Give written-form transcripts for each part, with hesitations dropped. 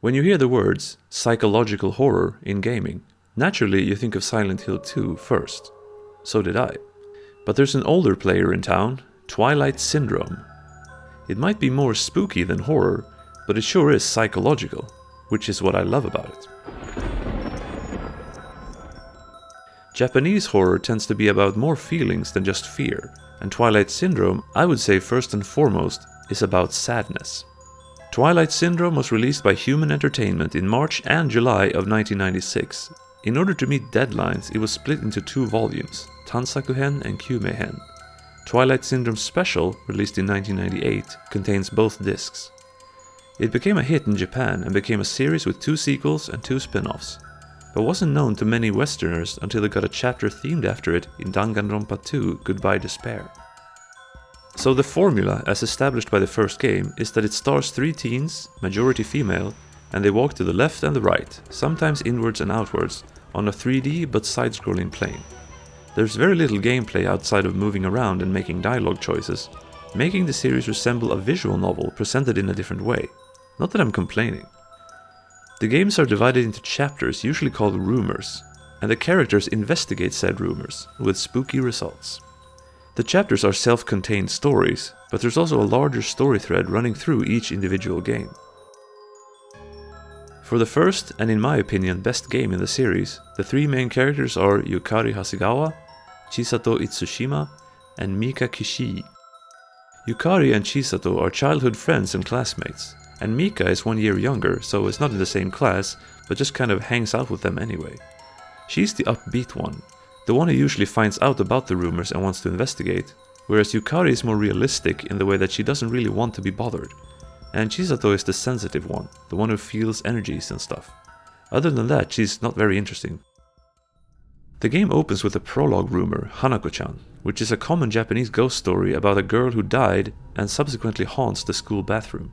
When you hear the words psychological horror in gaming, naturally you think of Silent Hill 2 first. So did I. But there's an older player in town, Twilight Syndrome. It might be more spooky than horror, but it sure is psychological, which is what I love about it. Japanese horror tends to be about more feelings than just fear, and Twilight Syndrome, I would say first and foremost, is about sadness. Twilight Syndrome was released by Human Entertainment in March and July of 1996. In order to meet deadlines, it was split into 2 volumes, Tansaku-hen and Kyuumei-hen. Twilight Syndrome Special, released in 1998, contains both discs. It became a hit in Japan and became a series with 2 sequels and 2 spin-offs, but wasn't known to many Westerners until it got a chapter themed after it in Danganronpa 2 Goodbye Despair. So the formula, as established by the first game, is that it stars 3 teens, majority female, and they walk to the left and the right, sometimes inwards and outwards, on a 3D but side-scrolling plane. There's very little gameplay outside of moving around and making dialogue choices, making the series resemble a visual novel presented in a different way. Not that I'm complaining. The games are divided into chapters, usually called rumors, and the characters investigate said rumors, with spooky results. The chapters are self-contained stories, but there's also a larger story thread running through each individual game. For the first, and in my opinion best game in the series, the 3 main characters are Yukari Hasegawa, Chisato Itsushima, and Mika Kishii. Yukari and Chisato are childhood friends and classmates, and Mika is 1 year younger, so is not in the same class, but just kind of hangs out with them anyway. She's the upbeat one, the one who usually finds out about the rumors and wants to investigate, whereas Yukari is more realistic in the way that she doesn't really want to be bothered. And Chisato is the sensitive one, the one who feels energies and stuff. Other than that, she's not very interesting. The game opens with a prologue rumor, Hanaguchang, which is a common Japanese ghost story about a girl who died and subsequently haunts the school bathroom.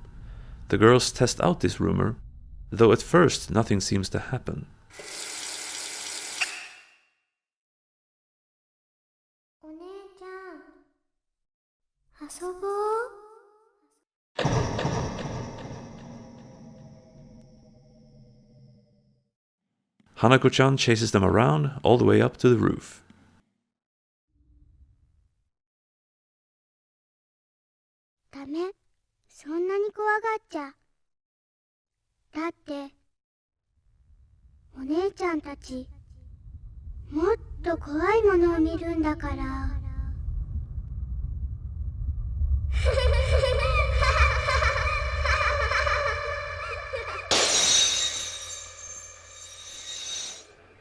The girls test out this rumor, though at first nothing seems to happen. Hanaguchang chases them around all the way up to the roof. ダメ、そんなに怖がっちゃ。だって、お姉ちゃんたち、もっと怖いものを見るんだから。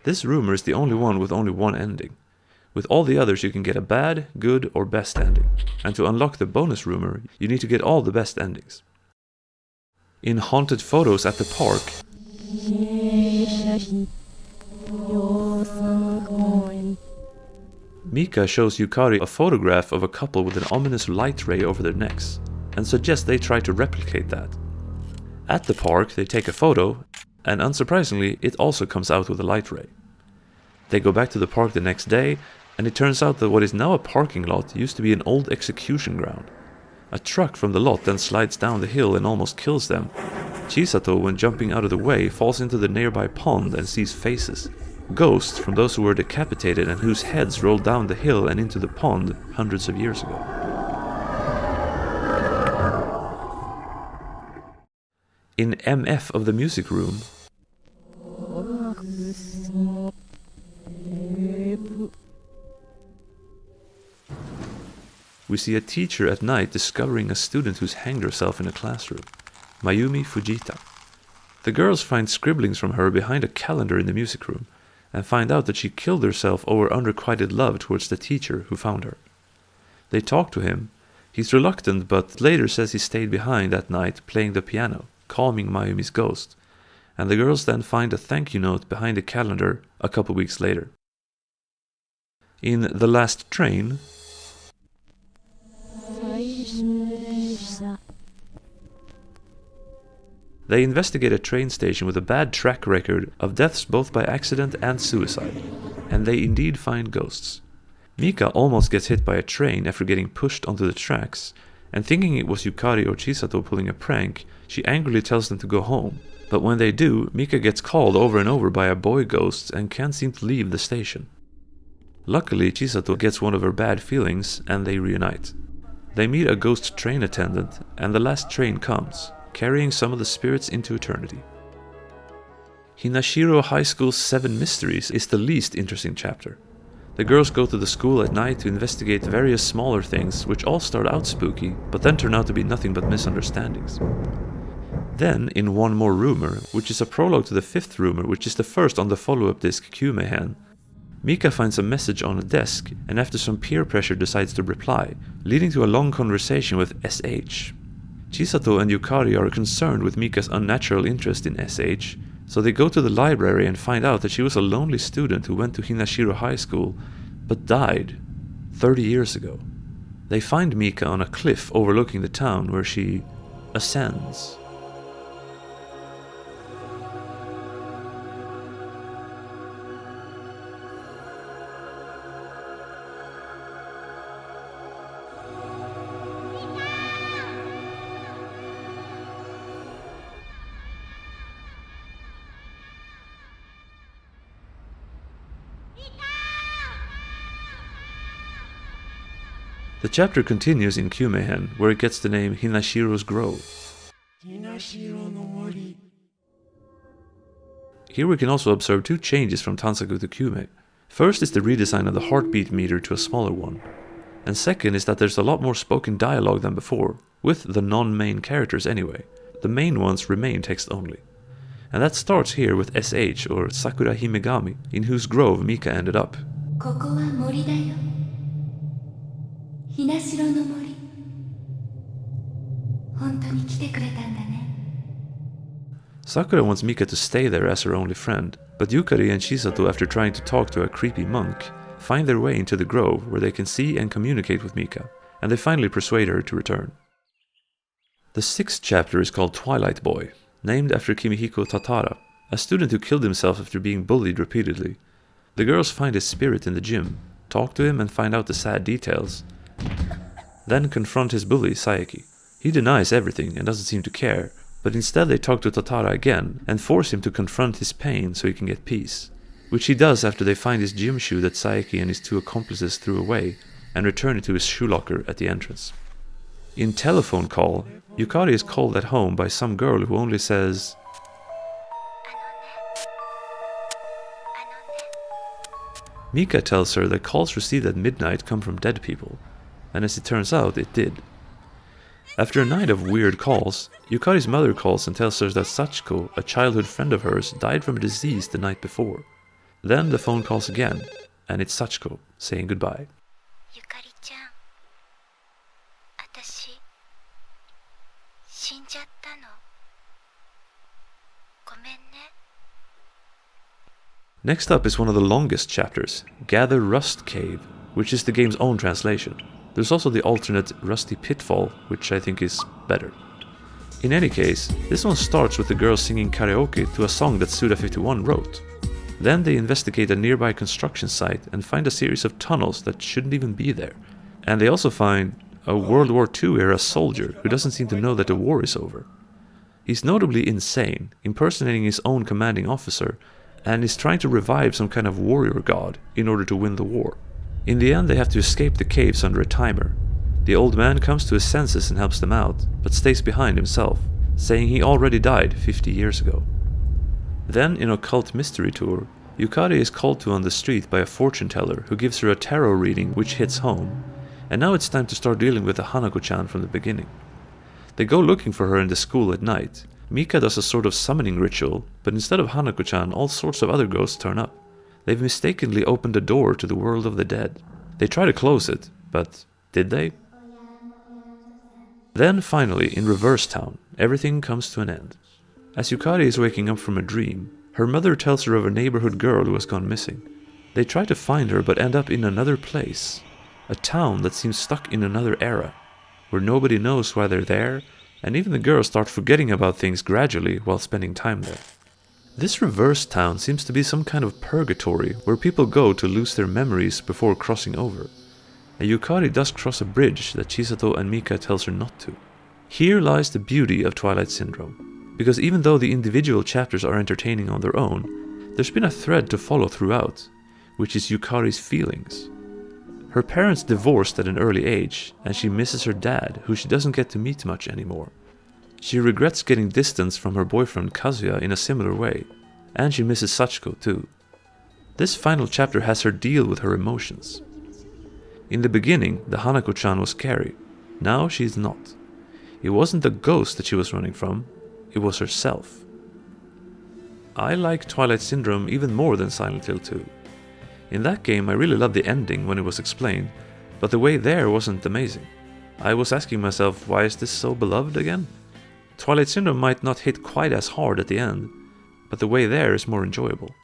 This rumor is the only one with only one ending. With all the others you can get a bad, good or best ending, and to unlock the bonus rumor you need to get all the best endings. In Haunted Photos at the Park, Mika shows Yukari a photograph of a couple with an ominous light ray over their necks, and suggests they try to replicate that. At the park they take a photo, and unsurprisingly it also comes out with a light ray. They go back to the park the next day, and it turns out that what is now a parking lot used to be an old execution ground. A truck from the lot then slides down the hill and almost kills them. Chisato, when jumping out of the way, falls into the nearby pond and sees faces. Ghosts from those who were decapitated and whose heads rolled down the hill and into the pond hundreds of years ago. In MF of the Music Room, we see a teacher at night discovering a student who's hanged herself in a classroom, Mayumi Fujita. The girls find scribblings from her behind a calendar in the music room, and find out that she killed herself over unrequited love towards the teacher who found her. They talk to him. He's reluctant, but later says he stayed behind that night playing the piano, calming Mayumi's ghost, and the girls then find a thank you note behind the calendar a couple weeks later. In The Last Train, they investigate a train station with a bad track record of deaths both by accident and suicide, and they indeed find ghosts. Mika almost gets hit by a train after getting pushed onto the tracks, and thinking it was Yukari or Chisato pulling a prank, she angrily tells them to go home. But when they do, Mika gets called over and over by a boy ghost and can't seem to leave the station. Luckily, Chisato gets one of her bad feelings and they reunite. They meet a ghost train attendant and the last train comes, carrying some of the spirits into eternity. Hinashiro High School's 7 Mysteries is the least interesting chapter. The girls go to the school at night to investigate various smaller things which all start out spooky, but then turn out to be nothing but misunderstandings. Then, in One More Rumor, which is a prologue to the 5th rumor, which is the first on the follow-up disc Kyuumei-hen, Mika finds a message on a desk and after some peer pressure decides to reply, leading to a long conversation with SH. Chisato and Yukari are concerned with Mika's unnatural interest in SH, so they go to the library and find out that she was a lonely student who went to Hinashiro High School, but died 30 years ago. They find Mika on a cliff overlooking the town where she ascends. The chapter continues in Kyuumei-hen, where it gets the name Hinashiro's Grove. Here we can also observe 2 changes from Tansaku to Kyuumei. First is the redesign of the heartbeat meter to a smaller one. And second is that there's a lot more spoken dialogue than before, with the non-main characters anyway. The main ones remain text only. And that starts here with SH, or Sakura Himegami, in whose grove Mika ended up. Sakura wants Mika to stay there as her only friend, but Yukari and Chisato, after trying to talk to a creepy monk, find their way into the grove where they can see and communicate with Mika, and they finally persuade her to return. The 6th chapter is called Twilight Boy, named after Kimihiko Tatara, a student who killed himself after being bullied repeatedly. The girls find his spirit in the gym, talk to him and find out the sad details, then confront his bully Saikai. He denies everything and doesn't seem to care, but instead they talk to Tatara again and force him to confront his pain so he can get peace, which he does after they find his gym shoe that Saikai and his 2 accomplices threw away and return it to his shoe locker at the entrance. In Telephone Call, Yukari is called at home by some girl who only says, Mika tells her that calls received at midnight come from dead people, and as it turns out, it did. After a night of weird calls, Yukari's mother calls and tells her that Sachiko, a childhood friend of hers, died from a disease the night before. Then the phone calls again, and it's Sachiko saying goodbye. Yukari-chan, 私、死んじゃったの。ごめんね。 Next up is one of the longest chapters, Gather Rust Cave, which is the game's own translation. There's also the alternate Rusty Pitfall, which I think is better. In any case, this one starts with the girls singing karaoke to a song that Suda51 wrote. Then they investigate a nearby construction site and find a series of tunnels that shouldn't even be there. And they also find a World War II era soldier who doesn't seem to know that the war is over. He's notably insane, impersonating his own commanding officer, and is trying to revive some kind of warrior god in order to win the war. In the end, they have to escape the caves under a timer. The old man comes to his senses and helps them out, but stays behind himself, saying he already died 50 years ago. Then, in Occult Mystery Tour, Yukari is called to on the street by a fortune teller who gives her a tarot reading which hits home, and now it's time to start dealing with the Hanaguchang from the beginning. They go looking for her in the school at night. Mika does a sort of summoning ritual, but instead of Hanaguchang, all sorts of other ghosts turn up. They've mistakenly opened a door to the world of the dead. They try to close it, but did they? Then finally, in Reverse Town, everything comes to an end. As Yukari is waking up from a dream, her mother tells her of a neighborhood girl who has gone missing. They try to find her but end up in another place. A town that seems stuck in another era, where nobody knows why they're there, and even the girls start forgetting about things gradually while spending time there. This reverse town seems to be some kind of purgatory where people go to lose their memories before crossing over. and Yukari does cross a bridge that Chisato and Mika tells her not to. Here lies the beauty of Twilight Syndrome, because even though the individual chapters are entertaining on their own, there's been a thread to follow throughout, which is Yukari's feelings. Her parents divorced at an early age, and she misses her dad, who she doesn't get to meet much anymore. She regrets getting distance from her boyfriend Kazuya in a similar way, and she misses Sachiko too. This final chapter has her deal with her emotions. In the beginning, the Hanaguchang was scary. Now she's not. It wasn't the ghost that she was running from, it was herself. I like Twilight Syndrome even more than Silent Hill 2. In that game I really loved the ending when it was explained, but the way there wasn't amazing. I was asking myself, why is this so beloved again? Twilight Syndrome might not hit quite as hard at the end, but the way there is more enjoyable.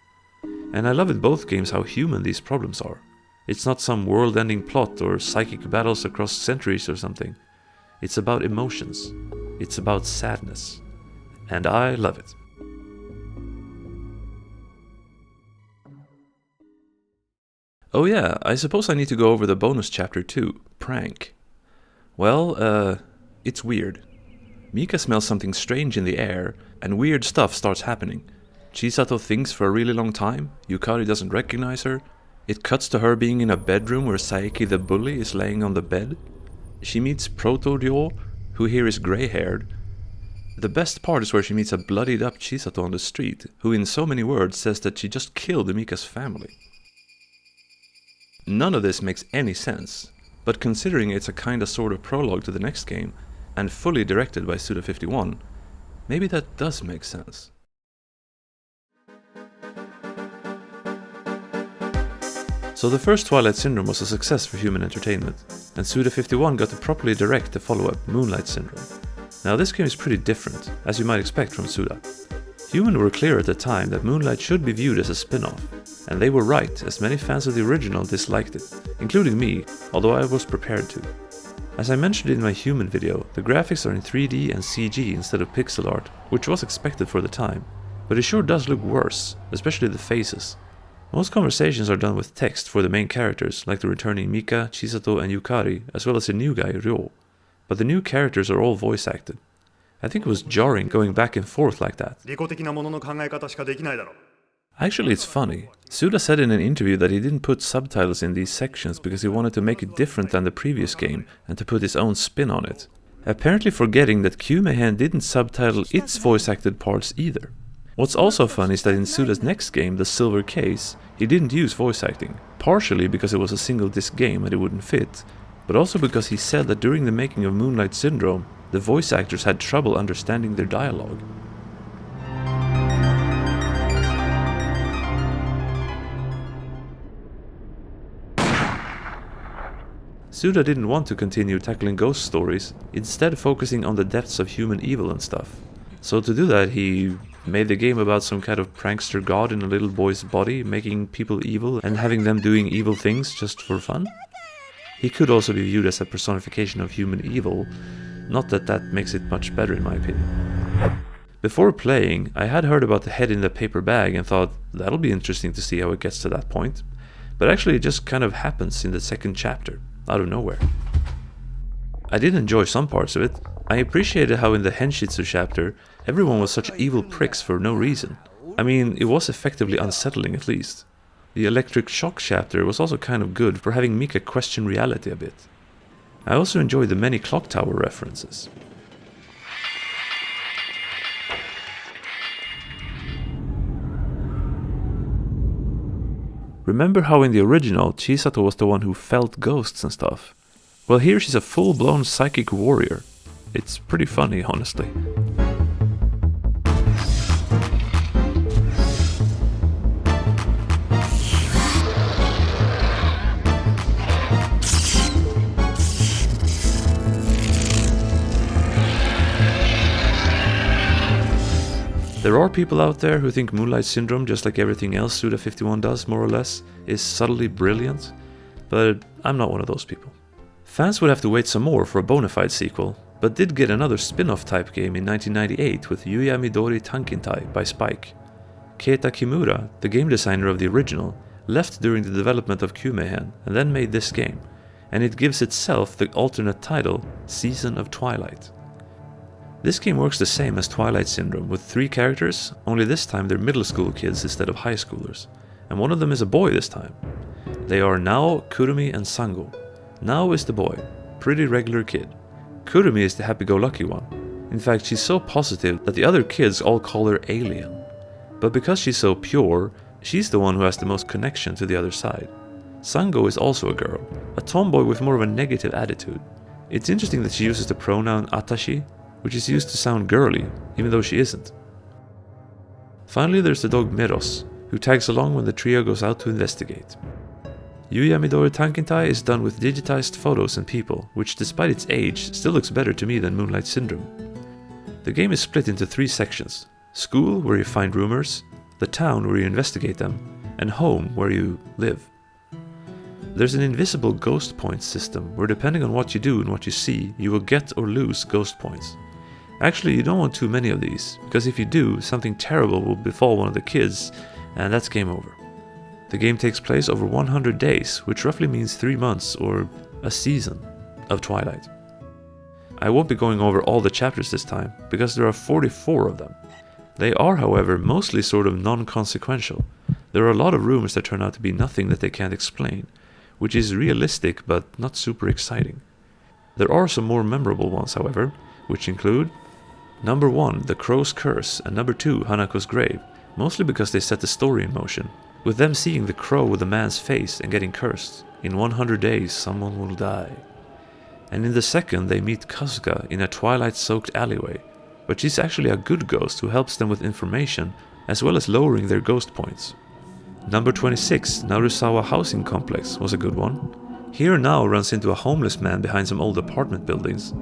And I love in both games how human these problems are. It's not some world-ending plot or psychic battles across centuries or something. It's about emotions. It's about sadness. And I love it. Oh yeah, I suppose I need to go over the bonus chapter too, Prank. Well, it's weird. Mika smells something strange in the air, and weird stuff starts happening. Chisato thinks for a really long time, Yukari doesn't recognize her. It cuts to her being in a bedroom where Saikai the bully is laying on the bed. She meets Proto-ryo, who here is grey-haired. The best part is where she meets a bloodied up Chisato on the street, who in so many words says that she just killed Mika's family. None of this makes any sense, but considering it's a kinda sorta prologue to the next game, and fully directed by Suda51, maybe that does make sense. So the first Twilight Syndrome was a success for human entertainment, and Suda51 got to properly direct the follow-up, Moonlight Syndrome. Now this game is pretty different, as you might expect from Suda. Human were clear at the time that Moonlight should be viewed as a spin-off, and they were right, as many fans of the original disliked it, including me, although I was prepared to. As I mentioned in my Human video, the graphics are in 3D and CG instead of pixel art, which was expected for the time, but it sure does look worse, especially the faces. Most conversations are done with text for the main characters, like the returning Mika, Chisato and Yukari, as well as the new guy, Ryo, but the new characters are all voice acted. I think it was jarring going back and forth like that. Actually, it's funny. Suda said in an interview that he didn't put subtitles in these sections because he wanted to make it different than the previous game and to put his own spin on it. Apparently forgetting that Kyuumei-hen didn't subtitle its voice-acted parts either. What's also fun is that in Suda's next game, The Silver Case, he didn't use voice acting, partially because it was a single-disc game and it wouldn't fit, but also because he said that during the making of Moonlight Syndrome, the voice actors had trouble understanding their dialogue. Suda didn't want to continue tackling ghost stories, instead focusing on the depths of human evil and stuff. So to do that, he made the game about some kind of prankster god in a little boy's body, making people evil and having them doing evil things just for fun. He could also be viewed as a personification of human evil, not that that makes it much better in my opinion. Before playing, I had heard about the head in the paper bag and thought that'll be interesting to see how it gets to that point, but actually it just kind of happens in the second chapter, out of nowhere. I did enjoy some parts of it. I appreciated how in the Henshitsu chapter, everyone was such evil pricks for no reason. I mean, it was effectively unsettling at least. The electric shock chapter was also kind of good for having Mika question reality a bit. I also enjoyed the many clock tower references. Remember how in the original, Chisato was the one who felt ghosts and stuff? Well, here she's a full-blown psychic warrior. It's pretty funny, honestly. There are people out there who think Moonlight Syndrome, just like everything else Suda51 does, more or less, is subtly brilliant, but I'm not one of those people. Fans would have to wait some more for a bona fide sequel, but did get another spin-off type game in 1998 with Yuyami Dori Tankintai by Spike. Keita Kimura, the game designer of the original, left during the development of Kyuumei-hen and then made this game, and it gives itself the alternate title, Season of Twilight. This game works the same as Twilight Syndrome, with 3 characters, only this time they're middle school kids instead of high schoolers, and one of them is a boy this time. They are Nao, Kurumi, and Sango. Nao is the boy, pretty regular kid. Kurumi is the happy-go-lucky one. In fact, she's so positive that the other kids all call her alien. But because she's so pure, she's the one who has the most connection to the other side. Sango is also a girl, a tomboy with more of a negative attitude. It's interesting that she uses the pronoun atashi, which is used to sound girly, even though she isn't. Finally, there's the dog Meros, who tags along when the trio goes out to investigate. Yuyami Dori Tankintai is done with digitized photos and people, which despite its age still looks better to me than Moonlight Syndrome. The game is split into 3 sections: school, where you find rumors, the town, where you investigate them, and home, where you live. There's an invisible ghost points system, where depending on what you do and what you see, you will get or lose ghost points. Actually, you don't want too many of these, because if you do, something terrible will befall one of the kids, and that's game over. The game takes place over 100 days, which roughly means 3 months or a season of Twilight. I won't be going over all the chapters this time, because there are 44 of them. They are, however, mostly sort of non-consequential. There are a lot of rumors that turn out to be nothing that they can't explain, which is realistic but not super exciting. There are some more memorable ones, however, which include number 1, the Crow's Curse, and number 2, Hanako's Grave, mostly because they set the story in motion, with them seeing the crow with a man's face and getting cursed. In 100 days someone will die. And in the second they meet Kasuga in a twilight-soaked alleyway, but she's actually a good ghost who helps them with information as well as lowering their ghost points. Number 26, Narusawa Housing Complex, was a good one. Here Nao runs into a homeless man behind some old apartment buildings.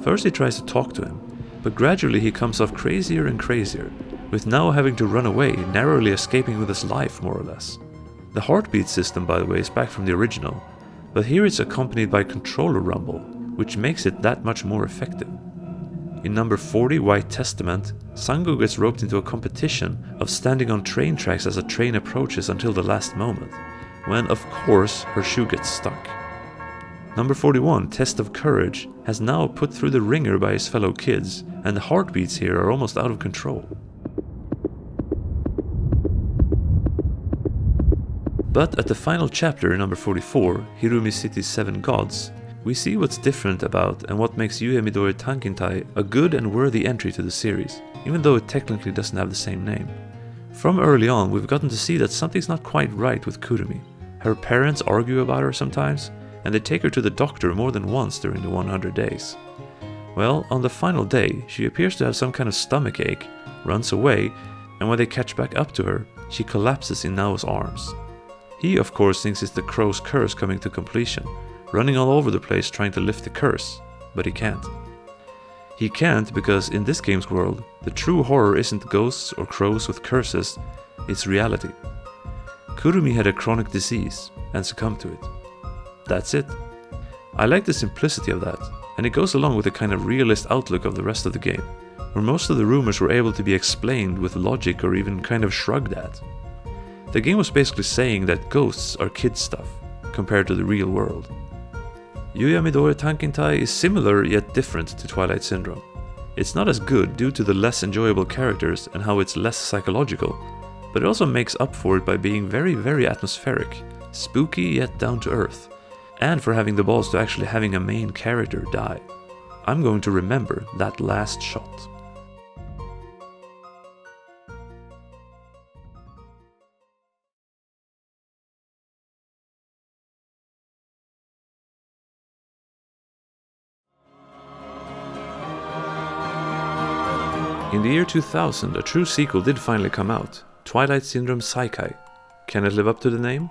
First he tries to talk to him, but gradually he comes off crazier and crazier, with Nao having to run away, narrowly escaping with his life more or less. The heartbeat system, by the way, is back from the original, but here it's accompanied by controller rumble, which makes it that much more effective. In number 40, White Testament, Sango gets roped into a competition of standing on train tracks as a train approaches until the last moment, when of course her shoe gets stuck. Number 41, Test of Courage, has Nao put through the ringer by his fellow kids, and the heartbeats here are almost out of control. But at the final chapter, number 44, Hirumi City's 7 Gods, we see what's different about and what makes Yuyami Dori Tankintai a good and worthy entry to the series, even though it technically doesn't have the same name. From early on, we've gotten to see that something's not quite right with Kurumi. Her parents argue about her sometimes, and they take her to the doctor more than once during the 100 days. Well, on the final day, she appears to have some kind of stomach ache, runs away, and when they catch back up to her, she collapses in Nao's arms. He, of course, thinks it's the Crow's Curse coming to completion, running all over the place trying to lift the curse, but he can't. He can't because in this game's world, the true horror isn't ghosts or crows with curses, it's reality. Kurumi had a chronic disease and succumbed to it. That's it. I like the simplicity of that, and it goes along with the kind of realist outlook of the rest of the game, where most of the rumors were able to be explained with logic or even kind of shrugged at. The game was basically saying that ghosts are kid stuff, compared to the real world. Yuyami Dori Tankintai is similar yet different to Twilight Syndrome. It's not as good due to the less enjoyable characters and how it's less psychological, but it also makes up for it by being very atmospheric, spooky yet down to earth, and for having the balls to actually having a main character die. I'm going to remember that last shot. In the year 2000, a true sequel did finally come out, Twilight Syndrome Saikai. Can it live up to the name?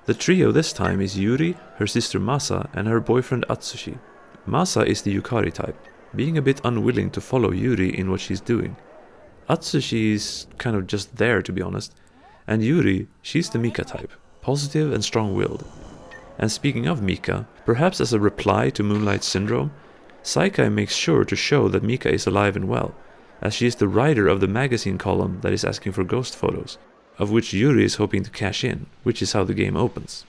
The trio this time is Yuri, her sister Masa, and her boyfriend Atsushi. Masa is the Yukari type, being a bit unwilling to follow Yuri in what she's doing. Atsushi is kind of just there, to be honest, and Yuri, she's the Mika type, positive and strong-willed. And speaking of Mika, perhaps as a reply to Moonlight Syndrome, Saikai makes sure to show that Mika is alive and well, as she is the writer of the magazine column that is asking for ghost photos, of which Yuri is hoping to cash in, which is how the game opens.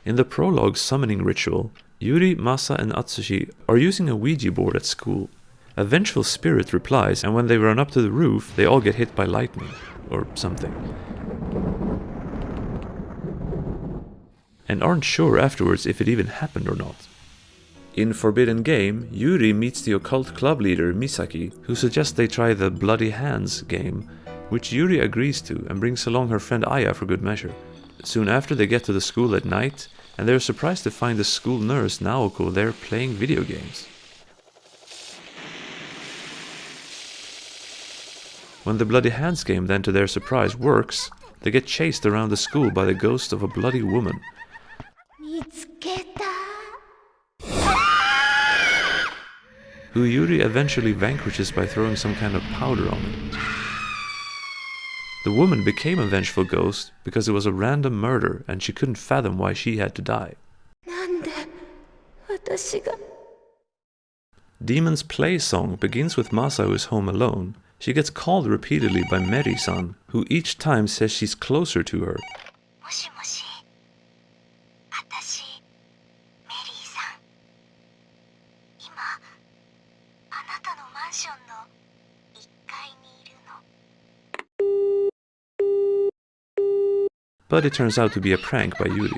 In the prologue summoning ritual, Yuri, Masa and Atsushi are using a Ouija board at school. A vengeful spirit replies, and when they run up to the roof, they all get hit by lightning, or something. And aren't sure afterwards if it even happened or not. In Forbidden Game, Yuri meets the occult club leader Misaki, who suggests they try the Bloody Hands game, which Yuri agrees to and brings along her friend Aya for good measure. Soon after they get to the school at night, and they're surprised to find the school nurse Naoko there playing video games. When the Bloody Hands game then to their surprise works, they get chased around the school by the ghost of a bloody woman, who Yuri eventually vanquishes by throwing some kind of powder on it. The woman became a vengeful ghost because it was a random murder and she couldn't fathom why she had to die. Demon's Play song begins with Masa who is home alone. She gets called repeatedly by Meri-san, who each time says she's closer to her. But it turns out to be a prank by Yuri.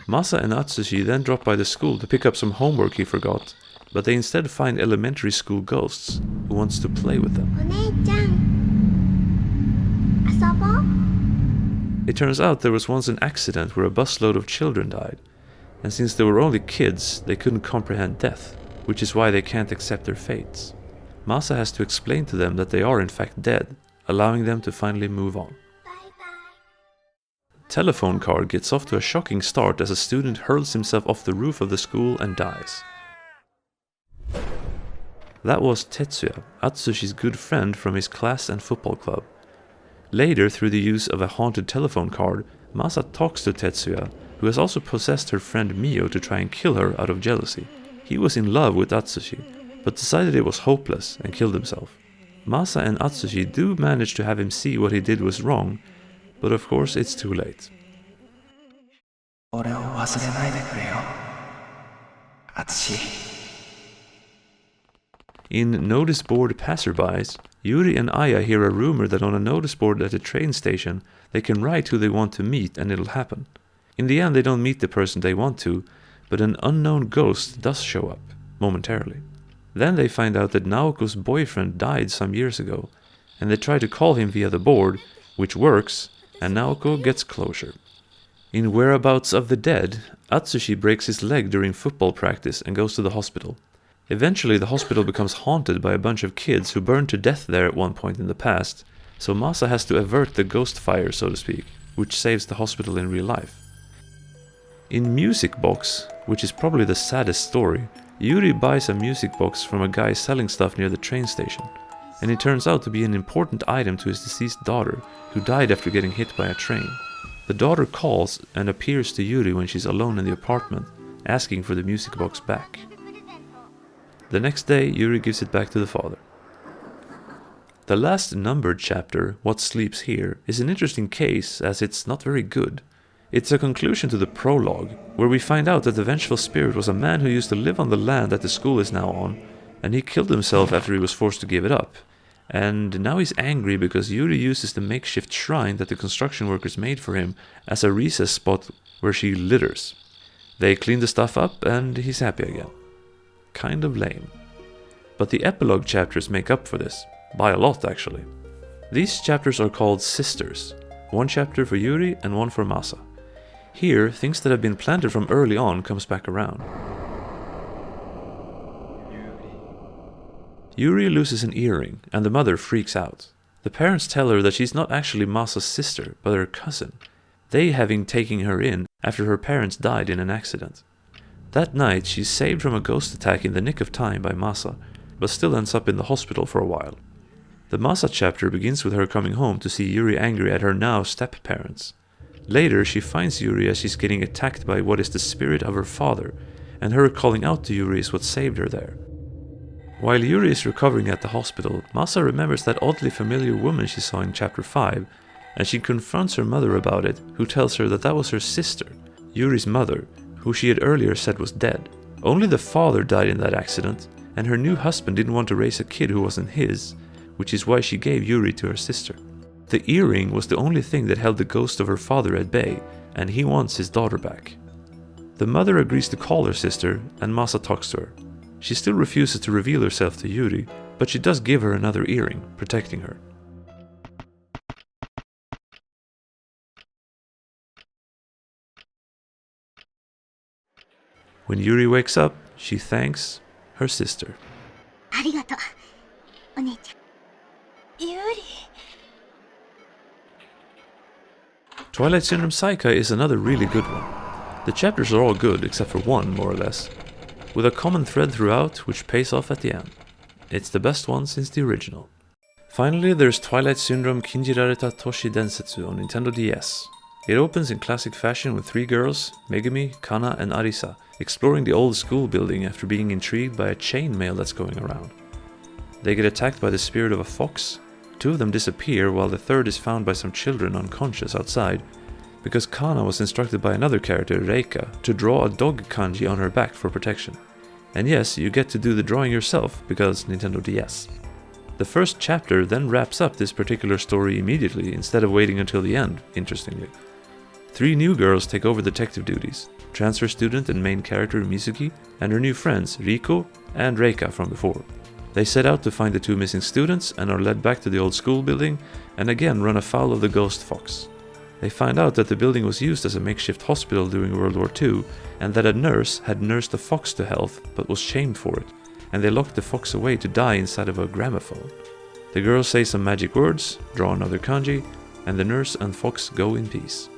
Masa and Atsushi then drop by the school to pick up some homework he forgot, but they instead find elementary school ghosts who wants to play with them. It turns out there was once an accident where a busload of children died, and since they were only kids, they couldn't comprehend death, which is why they can't accept their fates. Masa has to explain to them that they are in fact dead, allowing them to finally move on. Telephone Card gets off to a shocking start as a student hurls himself off the roof of the school and dies. That was Tetsuya, Atsushi's good friend from his class and football club. Later, through the use of a haunted telephone card, Masa talks to Tetsuya, who has also possessed her friend Mio to try and kill her out of jealousy. He was in love with Atsushi, but decided it was hopeless and killed himself. Masa and Atsushi do manage to have him see what he did was wrong, but of course it's too late. In Notice Board Passerbys, Yuri and Aya hear a rumor that on a notice board at a train station they can write who they want to meet and it'll happen. In the end they don't meet the person they want to, but an unknown ghost does show up, momentarily. Then they find out that Naoko's boyfriend died some years ago, and they try to call him via the board, which works, and Naoko gets closure. In Whereabouts of the Dead, Atsushi breaks his leg during football practice and goes to the hospital. Eventually the hospital becomes haunted by a bunch of kids who burned to death there at one point in the past, so Masa has to avert the ghost fire, so to speak, which saves the hospital in real life. In Music Box, which is probably the saddest story, Yuri buys a music box from a guy selling stuff near the train station, and it turns out to be an important item to his deceased daughter, who died after getting hit by a train. The daughter calls and appears to Yuri when she's alone in the apartment, asking for the music box back. The next day, Yuri gives it back to the father. The last numbered chapter, What Sleeps Here, is an interesting case as it's not very good. It's a conclusion to the prologue, where we find out that the vengeful spirit was a man who used to live on the land that the school is now on, and he killed himself after he was forced to give it up. And now he's angry because Yuri uses the makeshift shrine that the construction workers made for him as a recess spot where she litters. They clean the stuff up and he's happy again. Kind of lame. But the epilogue chapters make up for this, by a lot actually. These chapters are called Sisters, one chapter for Yuri and one for Masa. Here, things that have been planted from early on comes back around. Yuri loses an earring, and the mother freaks out. The parents tell her that she's not actually Masa's sister, but her cousin, they having taken her in after her parents died in an accident. That night, she's saved from a ghost attack in the nick of time by Masa, but still ends up in the hospital for a while. The Masa chapter begins with her coming home to see Yuri angry at her now step-parents. Later, she finds Yuri as she's getting attacked by what is the spirit of her father, and her calling out to Yuri is what saved her there. While Yuri is recovering at the hospital, Masa remembers that oddly familiar woman she saw in chapter 5, and she confronts her mother about it, who tells her that that was her sister, Yuri's mother, who she had earlier said was dead. Only the father died in that accident, and her new husband didn't want to raise a kid who wasn't his, which is why she gave Yuri to her sister. The earring was the only thing that held the ghost of her father at bay, and he wants his daughter back. The mother agrees to call her sister, and Masa talks to her. She still refuses to reveal herself to Yuri, but she does give her another earring, protecting her. When Yuri wakes up, she thanks her sister. ありがとう、お姉ちゃん。ユリ。Twilight Syndrome Saikai is another really good one. The chapters are all good, except for one, more or less, with a common thread throughout, which pays off at the end. It's the best one since the original. Finally, there's Twilight Syndrome Kinjirareta Toshi Densetsu on Nintendo DS. It opens in classic fashion with three girls, Megumi, Kana, and Arisa, exploring the old school building after being intrigued by a chainmail that's going around. They get attacked by the spirit of a fox. Two of them disappear while the third is found by some children unconscious outside, because Kana was instructed by another character, Reika, to draw a dog kanji on her back for protection. And yes, you get to do the drawing yourself, because Nintendo DS. The first chapter then wraps up this particular story immediately instead of waiting until the end, interestingly. Three new girls take over detective duties, transfer student and main character Mizuki, and her new friends Riko and Reika from before. They set out to find the two missing students and are led back to the old school building and again run afoul of the ghost fox. They find out that the building was used as a makeshift hospital during World War II and that a nurse had nursed a fox to health but was shamed for it, and they locked the fox away to die inside of a gramophone. The girls say some magic words, draw another kanji, and the nurse and fox go in peace.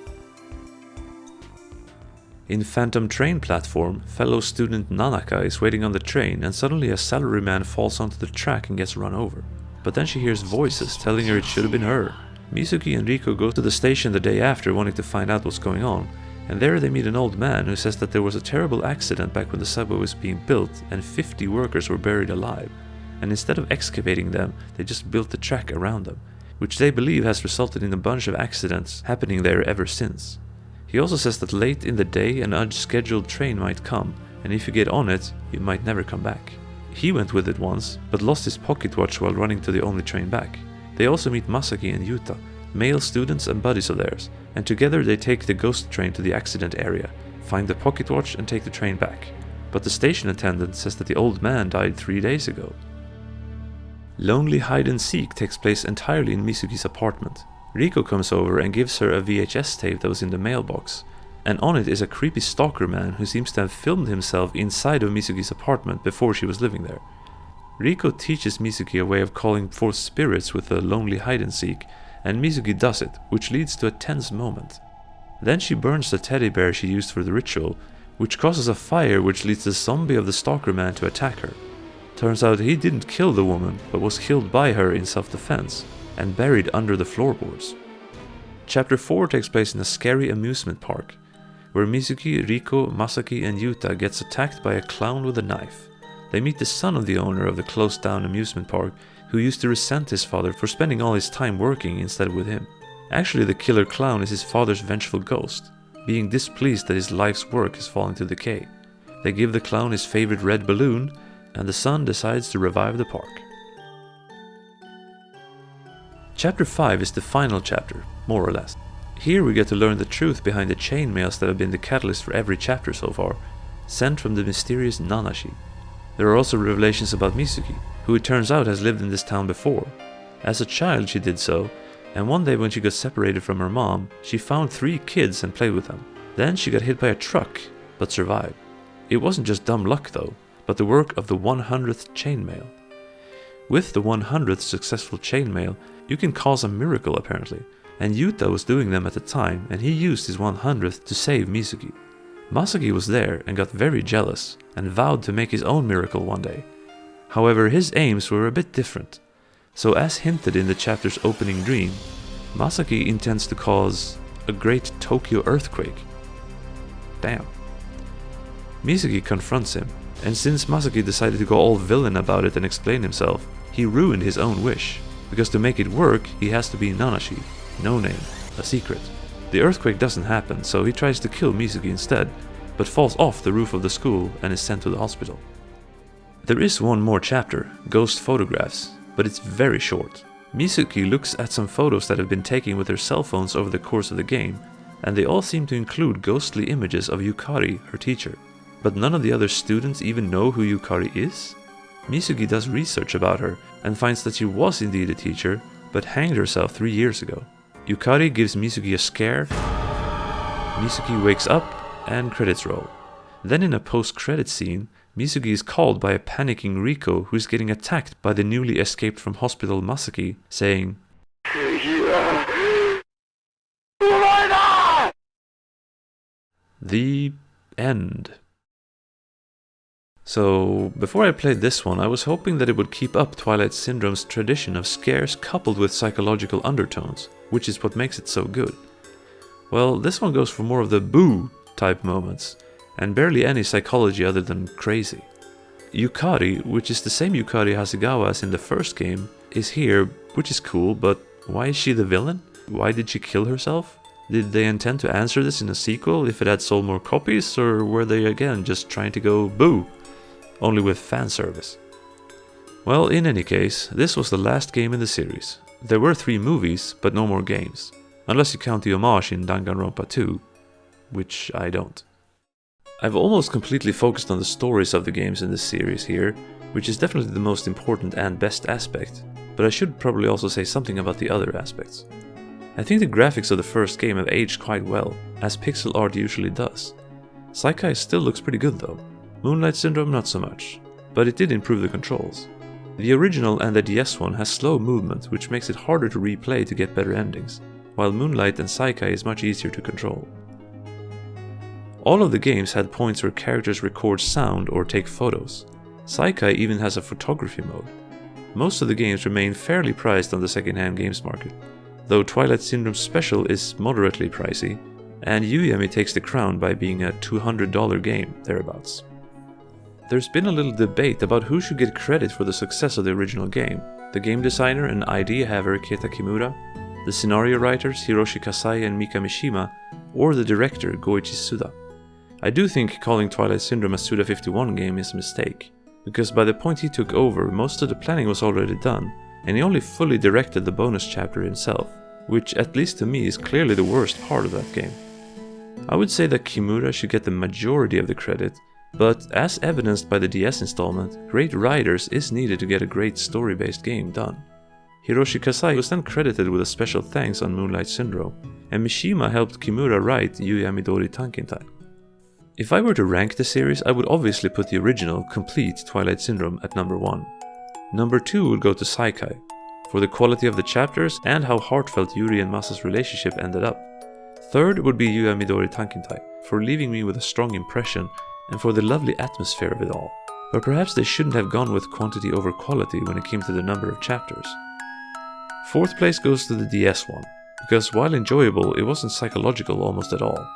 In Phantom Train Platform, fellow student Nanaka is waiting on the train and suddenly a salaryman falls onto the track and gets run over. But then she hears voices telling her it should have been her. Mizuki and Riko go to the station the day after wanting to find out what's going on, and there they meet an old man who says that there was a terrible accident back when the subway was being built and 50 workers were buried alive, and instead of excavating them, they just built the track around them, which they believe has resulted in a bunch of accidents happening there ever since. He also says that late in the day an unscheduled train might come, and if you get on it, you might never come back. He went with it once, but lost his pocket watch while running to the only train back. They also meet Masaki and Yuta, male students and buddies of theirs, and together they take the ghost train to the accident area, find the pocket watch and take the train back. But the station attendant says that the old man died 3 days ago. Lonely Hide and Seek takes place entirely in Mizuki's apartment. Riko comes over and gives her a VHS tape that was in the mailbox, and on it is a creepy stalker man who seems to have filmed himself inside of Mizuki's apartment before she was living there. Riko teaches Mizuki a way of calling forth spirits with a lonely hide and seek, and Mizuki does it, which leads to a tense moment. Then she burns the teddy bear she used for the ritual, which causes a fire which leads the zombie of the stalker man to attack her. Turns out he didn't kill the woman, but was killed by her in self-defense, and buried under the floorboards. Chapter 4 takes place in a scary amusement park, where Mizuki, Riko, Masaki and Yuta gets attacked by a clown with a knife. They meet the son of the owner of the closed down amusement park, who used to resent his father for spending all his time working instead with him. Actually, the killer clown is his father's vengeful ghost, being displeased that his life's work is falling to decay. They give the clown his favorite red balloon, and the son decides to revive the park. Chapter 5 is the final chapter, more or less. Here we get to learn the truth behind the chainmails that have been the catalyst for every chapter so far, sent from the mysterious Nanashi. There are also revelations about Mizuki, who it turns out has lived in this town before. As a child she did so, and one day when she got separated from her mom, she found 3 kids and played with them. Then she got hit by a truck, but survived. It wasn't just dumb luck though, but the work of the 100th chainmail. With the 100th successful chainmail, you can cause a miracle apparently, and Yuta was doing them at the time and he used his 100th to save Mizuki. Masaki was there and got very jealous and vowed to make his own miracle one day. However, his aims were a bit different. So as hinted in the chapter's opening dream, Masaki intends to cause a great Tokyo earthquake. Damn. Mizuki confronts him, and since Masaki decided to go all villain about it and explain himself, he ruined his own wish, because to make it work he has to be Nanashi, no name, a secret. The earthquake doesn't happen, so he tries to kill Mizuki instead, but falls off the roof of the school and is sent to the hospital. There is one more chapter, Ghost Photographs, but it's very short. Mizuki looks at some photos that have been taken with their cell phones over the course of the game, and they all seem to include ghostly images of Yukari, her teacher. But none of the other students even know who Yukari is? Mizuki does research about her and finds that she was indeed a teacher, but hanged herself 3 years ago. Yukari gives Mizuki a scare, Mizuki wakes up, and credits roll. Then in a post-credit scene, Mizuki is called by a panicking Riko who is getting attacked by the newly escaped from hospital Masaki, saying, The end. So, before I played this one, I was hoping that it would keep up Twilight Syndrome's tradition of scares coupled with psychological undertones, which is what makes it so good. Well, this one goes for more of the boo type moments, and barely any psychology other than crazy. Yukari, which is the same Yukari Hasegawa as in the first game, is here, which is cool, but why is she the villain? Why did she kill herself? Did they intend to answer this in a sequel if it had sold more copies, or were they again just trying to go boo? Only with fan service. Well, in any case, this was the last game in the series. There were 3 movies, but no more games. Unless you count the homage in Danganronpa 2, which I don't. I've almost completely focused on the stories of the games in this series here, which is definitely the most important and best aspect, but I should probably also say something about the other aspects. I think the graphics of the first game have aged quite well, as pixel art usually does. Saikai still looks pretty good though. Moonlight Syndrome not so much, but it did improve the controls. The original and the DS one has slow movement, which makes it harder to replay to get better endings, while Moonlight and Saikai is much easier to control. All of the games had points where characters record sound or take photos. Saikai even has a photography mode. Most of the games remain fairly priced on the second-hand games market, though Twilight Syndrome Special is moderately pricey, and Yuyami takes the crown by being a $200 game, thereabouts. There's been a little debate about who should get credit for the success of the original game, the game designer and idea haver Keita Kimura, the scenario writers Hiroshi Kasai and Mika Mishima, or the director Goichi Suda. I do think calling Twilight Syndrome a Suda51 game is a mistake, because by the point he took over, most of the planning was already done, and he only fully directed the bonus chapter himself, which at least to me is clearly the worst part of that game. I would say that Kimura should get the majority of the credit, but as evidenced by the DS installment, great writers is needed to get a great story-based game done. Hiroshi Kasai was then credited with a special thanks on Moonlight Syndrome, and Mishima helped Kimura write Yuyami Dori Tankintai. If I were to rank the series, I would obviously put the original, complete Twilight Syndrome at number 1. Number 2 would go to Saikai, for the quality of the chapters and how heartfelt Yuri and Masa's relationship ended up. Third would be Yuyami Dori Tankintai, for leaving me with a strong impression and for the lovely atmosphere of it all. But perhaps they shouldn't have gone with quantity over quality when it came to the number of chapters. Fourth place goes to the DS one, because while enjoyable, it wasn't psychological almost at all,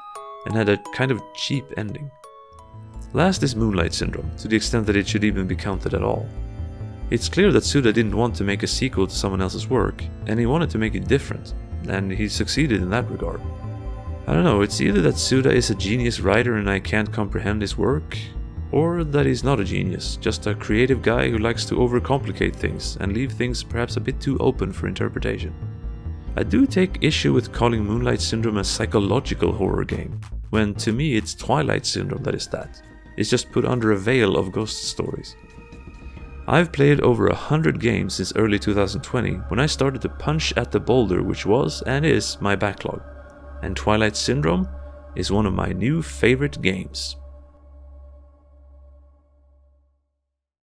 and had a kind of cheap ending. Last is Moonlight Syndrome, to the extent that it should even be counted at all. It's clear that Suda didn't want to make a sequel to someone else's work, and he wanted to make it different, and he succeeded in that regard. I don't know, it's either that Suda is a genius writer and I can't comprehend his work, or that he's not a genius, just a creative guy who likes to overcomplicate things and leave things perhaps a bit too open for interpretation. I do take issue with calling Moonlight Syndrome a psychological horror game, when to me it's Twilight Syndrome that is that. It's just put under a veil of ghost stories. I've played over 100 games since early 2020 when I started to punch at the boulder which was and is my backlog, and Twilight Syndrome is one of my new favorite games.